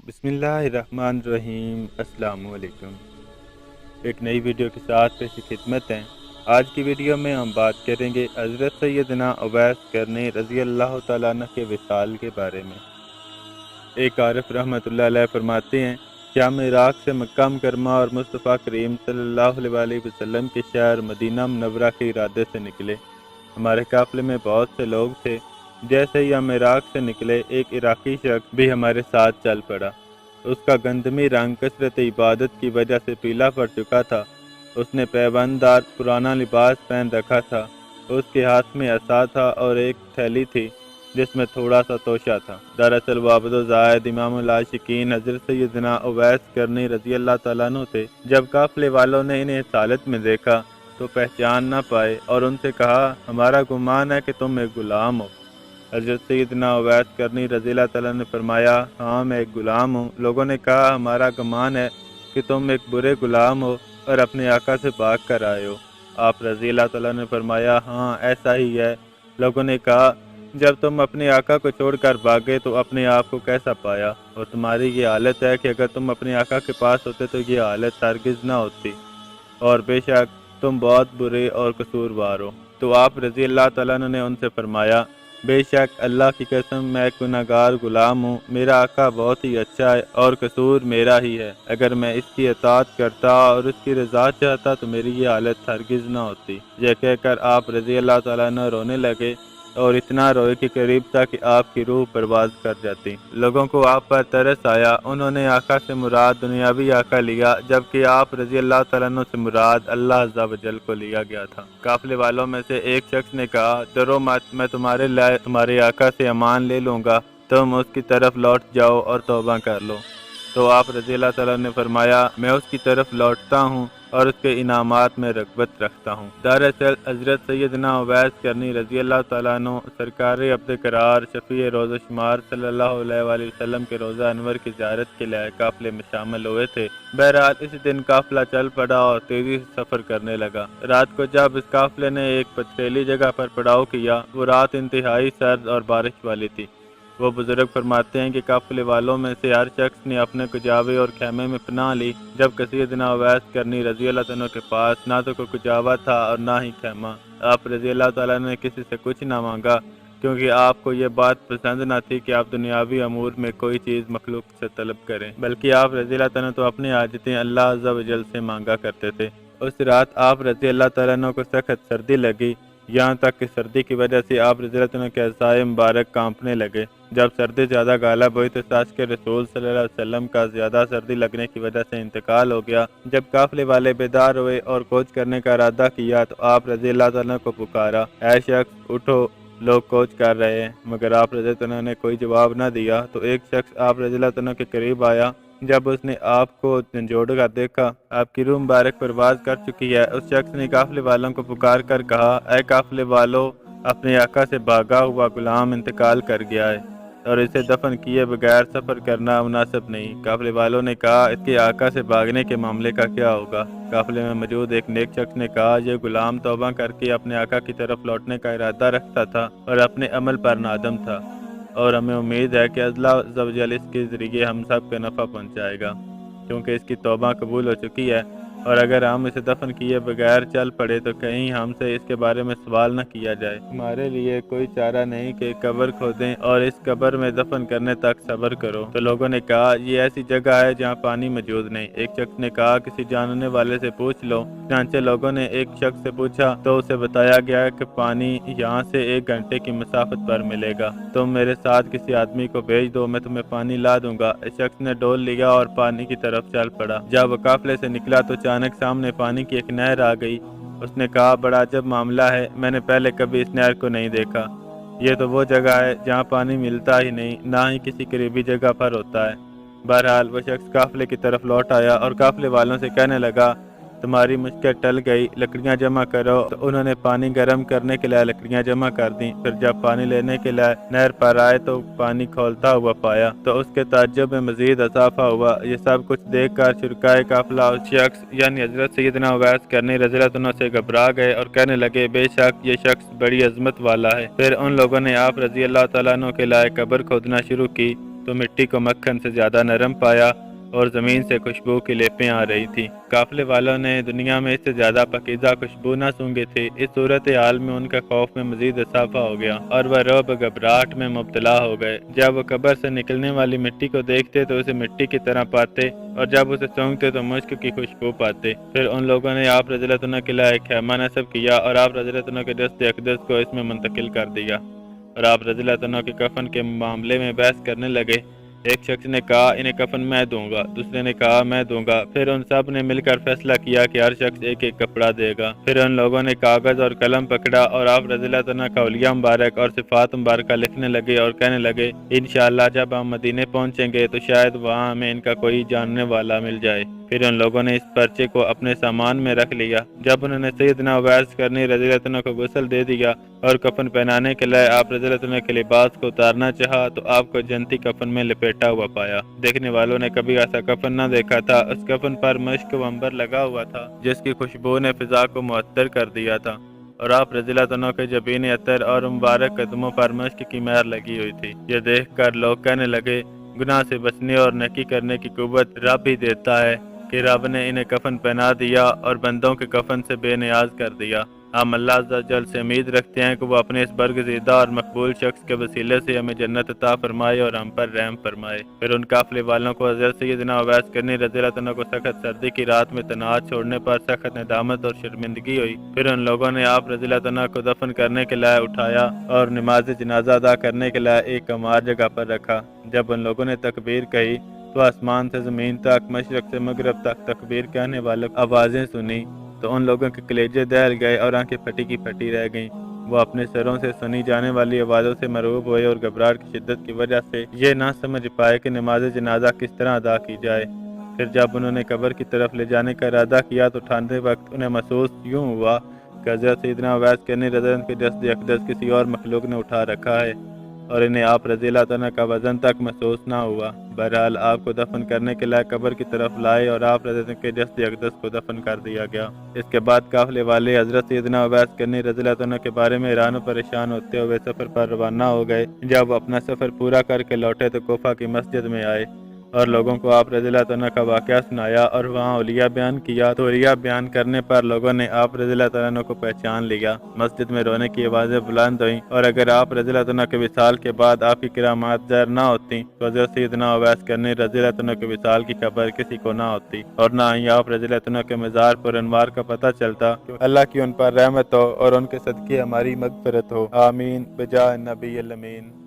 بسم اللہ الرحمن الرحیم۔ السلام علیکم۔ ایک نئی ویڈیو کے ساتھ پیش خدمت ہیں۔ آج کی ویڈیو میں ہم بات کریں گے حضرت سیدنا اویس کرنی رضی اللہ تعالیٰ عنہ کے وصال کے بارے میں۔ ایک عارف رحمۃ اللہ علیہ فرماتے ہیں کہ ہم عراق سے مکہ مکرمہ اور مصطفیٰ کریم صلی اللہ علیہ وسلم کے شہر مدینہ منورہ کے ارادے سے نکلے۔ ہمارے قافلے میں بہت سے لوگ تھے۔ جیسے ہی ہم عراق سے نکلے، ایک عراقی شخص بھی ہمارے ساتھ چل پڑا۔ اس کا گندمی رنگ کثرت عبادت کی وجہ سے پیلا پڑ چکا تھا۔ اس نے پیوند دار پرانا لباس پہن رکھا تھا۔ اس کے ہاتھ میں عصا تھا اور ایک تھیلی تھی جس میں تھوڑا سا توشہ تھا۔ دراصل وہ عبد الزاہد امام العاشقین حضرت سیدنا اویس کرنی رضی اللہ تعالیٰ عنہ تھے۔ جب قافلے والوں نے انہیں اس حالت میں دیکھا تو پہچان نہ پائے اور ان سے کہا، ہمارا گمان ہے کہ تم ایک غلام ہو۔ حضرت سیدنا اویس کرنی رضی اللہ تعالیٰ نے فرمایا، ہاں میں ایک غلام ہوں۔ لوگوں نے کہا، ہمارا گمان ہے کہ تم ایک برے غلام ہو اور اپنے آقا سے بھاگ کر آئے ہو۔ آپ رضی اللہ تعالیٰ نے فرمایا، ہاں ایسا ہی ہے۔ لوگوں نے کہا، جب تم اپنے آقا کو چھوڑ کر بھاگے تو اپنے آپ کو کیسا پایا؟ اور تمہاری یہ حالت ہے کہ اگر تم اپنے آقا کے پاس ہوتے تو یہ حالت ہرگز نہ ہوتی، اور بے شک تم بہت برے اور قصوروار ہو۔ تو آپ رضی اللہ تعالیٰ نے ان سے فرمایا، بے شک اللہ کی قسم میں ایک گناہگار غلام ہوں۔ میرا آقا بہت ہی اچھا ہے اور قصور میرا ہی ہے۔ اگر میں اس کی اطاعت کرتا اور اس کی رضا چاہتا تو میری یہ حالت ہرگز نہ ہوتی۔ یہ کہہ کر آپ رضی اللہ تعالیٰ عنہ رونے لگے اور اتنا روئے کہ قریب تھا کہ آپ کی روح پرواز کر جاتی۔ لوگوں کو آپ پر ترس آیا۔ انہوں نے آقا سے مراد دنیاوی آقا لیا، جبکہ آپ رضی اللہ تعالیٰ عنہ سے مراد اللہ عز و جل کو لیا گیا تھا۔ قافلے والوں میں سے ایک شخص نے کہا، ڈرو مت، میں تمہارے لئے تمہارے آقا سے امان لے لوں گا، تم اس کی طرف لوٹ جاؤ اور توبہ کر لو۔ تو آپ رضی اللہ تعالیٰ نے فرمایا، میں اس کی طرف لوٹتا ہوں اور اس کے انعامات میں رغبت رکھتا ہوں۔ دراصل حضرت سیدنا اویس کرنی رضی اللہ تعالیٰ عنہ سرکار عبد قرار شفیع روز و شمار صلی اللہ علیہ وآلہ وسلم کے روزہ انور کی زیارت کے لیے قافلے میں شامل ہوئے تھے۔ بہرحال اسی دن قافلہ چل پڑا اور تیزی سے سفر کرنے لگا۔ رات کو جب اس قافلے نے ایک پتھریلی جگہ پر پڑاؤ کیا، وہ رات انتہائی سرد اور بارش والی تھی۔ وہ بزرگ فرماتے ہیں کہ قافلے والوں میں سے ہر شخص نے اپنے کجاوے اور خیمے میں پناہ لی، جب سیدنا اویس کرنی رضی اللہ عنہ کے پاس نہ تو کوئی کجاوا تھا اور نہ ہی خیمہ۔ آپ رضی اللہ تعالیٰ نے کسی سے کچھ نہ مانگا، کیونکہ آپ کو یہ بات پسند نہ تھی کہ آپ دنیاوی امور میں کوئی چیز مخلوق سے طلب کریں، بلکہ آپ رضی اللہ تعالیٰ تو اپنی حاجتیں اللہ عز و جل سے مانگا کرتے تھے۔ اس رات آپ رضی اللہ تعالیٰ عنہ کو سخت سردی لگی، یہاں تک کہ سردی کی وجہ سے آپ رضی اللہ عنہ کے اعضائے مبارک کانپنے لگے۔ جب سردی زیادہ غالب ہوئی تو ساس کے رسول صلی اللہ علیہ وسلم کا زیادہ سردی لگنے کی وجہ سے انتقال ہو گیا۔ جب قافلے والے بیدار ہوئے اور کوچ کرنے کا ارادہ کیا تو آپ رضی اللہ تعالیٰ کو پکارا، اے شخص اٹھو، لوگ کوچ کر رہے ہیں، مگر آپ رضی اللہ عنہ نے کوئی جواب نہ دیا۔ تو ایک شخص آپ رضی اللہ عنہ کے قریب آیا۔ جب اس نے آپ کو جھنجھوڑ کر دیکھا، آپ کی روح مبارک پرواز کر چکی ہے۔ اس شخص نے قافلے والوں کو پکار کر کہا، اے قافلے والو، اپنے آقا سے بھاگا ہوا غلام انتقال کر گیا ہے اور اسے دفن کیے بغیر سفر کرنا مناسب نہیں۔ قافلے والوں نے کہا، اس کے آقا سے بھاگنے کے معاملے کا کیا ہوگا؟ قافلے میں موجود ایک نیک شخص نے کہا، یہ غلام توبہ کر کے اپنے آقا کی طرف لوٹنے کا ارادہ رکھتا تھا اور اپنے عمل پر نادم تھا، اور ہمیں امید ہے کہ اللہ عز و جل اس کے ذریعے ہم سب کو نفع پہنچائے گا، کیونکہ اس کی توبہ قبول ہو چکی ہے، اور اگر ہم اسے دفن کیے بغیر چل پڑے تو کہیں ہم سے اس کے بارے میں سوال نہ کیا جائے۔ ہمارے لیے کوئی چارہ نہیں کہ قبر کھودیں اور اس قبر میں دفن کرنے تک صبر کرو۔ تو لوگوں نے کہا، یہ ایسی جگہ ہے جہاں پانی موجود نہیں۔ ایک شخص نے کہا، کسی جاننے والے سے پوچھ لو۔ چنانچہ لوگوں نے ایک شخص سے پوچھا تو اسے بتایا گیا کہ پانی یہاں سے 1 گھنٹے کی مسافت پر ملے گا، تم میرے ساتھ کسی آدمی کو بھیج دو، میں تمہیں پانی لا دوں گا۔ اس شخص نے ڈول لیا اور پانی کی طرف چل پڑا۔ جب وہ قافلے سے نکلا تو اچانک سامنے پانی کی ایک نہر آ گئی۔ اس نے کہا، بڑا عجب معاملہ ہے، میں نے پہلے کبھی اس نہر کو نہیں دیکھا۔ یہ تو وہ جگہ ہے جہاں پانی ملتا ہی نہیں، نہ ہی کسی قریبی جگہ پر ہوتا ہے۔ بہرحال وہ شخص قافلے کی طرف لوٹ آیا اور قافلے والوں سے کہنے لگا، تمہاری مشکل ٹل گئی، لکڑیاں جمع کرو۔ تو انہوں نے پانی گرم کرنے کے لیے لکڑیاں جمع کر دیں۔ پھر جب پانی لینے کے لیے نہر پر آئے تو پانی کھولتا ہوا پایا تو اس کے تعجب میں مزید اضافہ ہوا۔ یہ سب کچھ دیکھ کر شرکائے قافلہ اس شخص یعنی حضرت سیدنا اویس کرنی رضی اللہ عنہ سے گھبرا گئے اور کہنے لگے، بے شک یہ شخص بڑی عظمت والا ہے۔ پھر ان لوگوں نے آپ رضی اللہ تعالیٰ عنہ کے لیے قبر کھودنا شروع کی تو مٹی کو مکھن سے زیادہ نرم پایا اور زمین سے خوشبو کی لیپیں آ رہی تھی۔ قافلے والوں نے دنیا میں اس سے زیادہ پاکیزہ خوشبو نہ سونگی تھی۔ اس صورتحال میں ان کا خوف میں مزید اضافہ ہو گیا اور وہ رعب گھبراہٹ میں مبتلا ہو گئے۔ جب وہ قبر سے نکلنے والی مٹی کو دیکھتے تو اسے مٹی کی طرح پاتے اور جب اسے سونگتے تو مشک کی خوشبو پاتے۔ پھر ان لوگوں نے آپ رضی اللہ عنہ کے لیے ایک خیمہ نصب کیا اور آپ رضی اللہ عنہ کے جسد اقدس کو اس میں منتقل کر دیا اور آپ رضی اللہ عنہ کے کفن کے معاملے میں بحث کرنے لگے۔ ایک شخص نے کہا انہیں کفن میں دوں گا، دوسرے نے کہا میں دوں گا۔ پھر ان سب نے مل کر فیصلہ کیا کہ ہر شخص ایک ایک کپڑا دے گا۔ پھر ان لوگوں نے کاغذ اور قلم پکڑا اور آپ رضی اللہ عنہ کا اولیاء مبارک اور صفات مبارکہ لکھنے لگے اور کہنے لگے انشاءاللہ جب ہم مدینے پہنچیں گے تو شاید وہاں ہمیں ان کا کوئی جاننے والا مل جائے۔ پھر ان لوگوں نے اس پرچے کو اپنے سامان میں رکھ لیا۔ جب انہوں نے سیدنا اویس کرنی رضی اللہ عنہ کو غسل دے دیا اور کفن پہنانے کے لیے آپ رضی اللہ عنہ کے لباس کو اتارنا چاہا تو آپ کو جنتی کفن میں لپیٹا ہوا پایا۔ دیکھنے والوں نے کبھی ایسا کفن نہ دیکھا تھا۔ اس کفن پر مشک و عنبر لگا ہوا تھا جس کی خوشبو نے فضا کو معطر کر دیا تھا اور آپ رضی اللہ عنہ کے جبین عطر اور مبارک قدموں پر مشک کی مہر لگی ہوئی تھی۔ یہ دیکھ کر لوگ کہنے لگے گناہ سے بچنے اور نیکی کرنے کی قوت رب ہی دیتا ہے کہ رب نے انہیں کفن پہنا دیا اور بندوں کے کفن سے بے نیاز کر دیا۔ ہم اللہ عز و جل سے امید رکھتے ہیں کہ وہ اپنے اس برگزیدہ اور مقبول شخص کے وسیلے سے ہمیں جنت عطا فرمائے اور ہم پر رحم فرمائے۔ پھر ان قافلے والوں کو حضرت سیدنا اویس کرنی رضی اللہ عنہ کو سخت سردی کی رات میں تنہا چھوڑنے پر سخت ندامت اور شرمندگی ہوئی۔ پھر ان لوگوں نے آپ رضی اللہ عنہ کو دفن کرنے کے لیے اٹھایا اور نماز جنازہ ادا کرنے کے لیے ایک ہموار جگہ پر رکھا۔ جب ان لوگوں نے تکبیر کہی تو آسمان سے زمین تک، مشرق سے مغرب تک تکبیر کہنے والے آوازیں سنی تو ان لوگوں کے کلیجے دہل گئے اور آنکھیں پھٹی کی پھٹی رہ گئیں۔ وہ اپنے سروں سے سنی جانے والی آوازوں سے مرعوب ہوئے اور گھبراہٹ کی شدت کی وجہ سے یہ نہ سمجھ پائے کہ نماز جنازہ کس طرح ادا کی جائے۔ پھر جب انہوں نے قبر کی طرف لے جانے کا ارادہ کیا تو اٹھاندے وقت انہیں محسوس یوں ہوا کہ حضرت سیدنا اویس کرنی رضی اللہ عنہ کے جسد اقدس کسی اور مخلوق نے اٹھا رکھا ہے اور انہیں آپ رضی اللہ عنہ کا وزن تک محسوس نہ ہوا۔ بہرحال آپ کو دفن کرنے کے لیے قبر کی طرف لائے اور آپ رضی اللہ عنہ کے جسد اقدس کو دفن کر دیا گیا۔ اس کے بعد قافلے والے حضرت سیدنا اویس کرنی رضی اللہ عنہ کے بارے میں حیران و پریشان ہوتے ہوئے سفر پر روانہ ہو گئے۔ جب وہ اپنا سفر پورا کر کے لوٹے تو کوفہ کی مسجد میں آئے اور لوگوں کو آپ رضی اللہ عنہ کا واقعہ سنایا اور وہاں اولیاء بیان کیا تو اولیاء بیان کرنے پر لوگوں نے آپ رضی اللہ عنہ کو پہچان لیا۔ مسجد میں رونے کی آوازیں بلند ہوئیں اور اگر آپ رضی اللہ عنہ کے وصال کے بعد آپ کی کرامات ظاہر نہ ہوتی تو حضرت سیدنا اویس کرنی رضی اللہ عنہ کے وصال کی خبر کسی کو نہ ہوتی اور نہ ہی آپ رضی اللہ عنہ کے مزار پر انوار کا پتہ چلتا۔ اللہ کی ان پر رحمت ہو اور ان کے صدقے ہماری مغفرت ہو، آمین بجاہ النبی الامین۔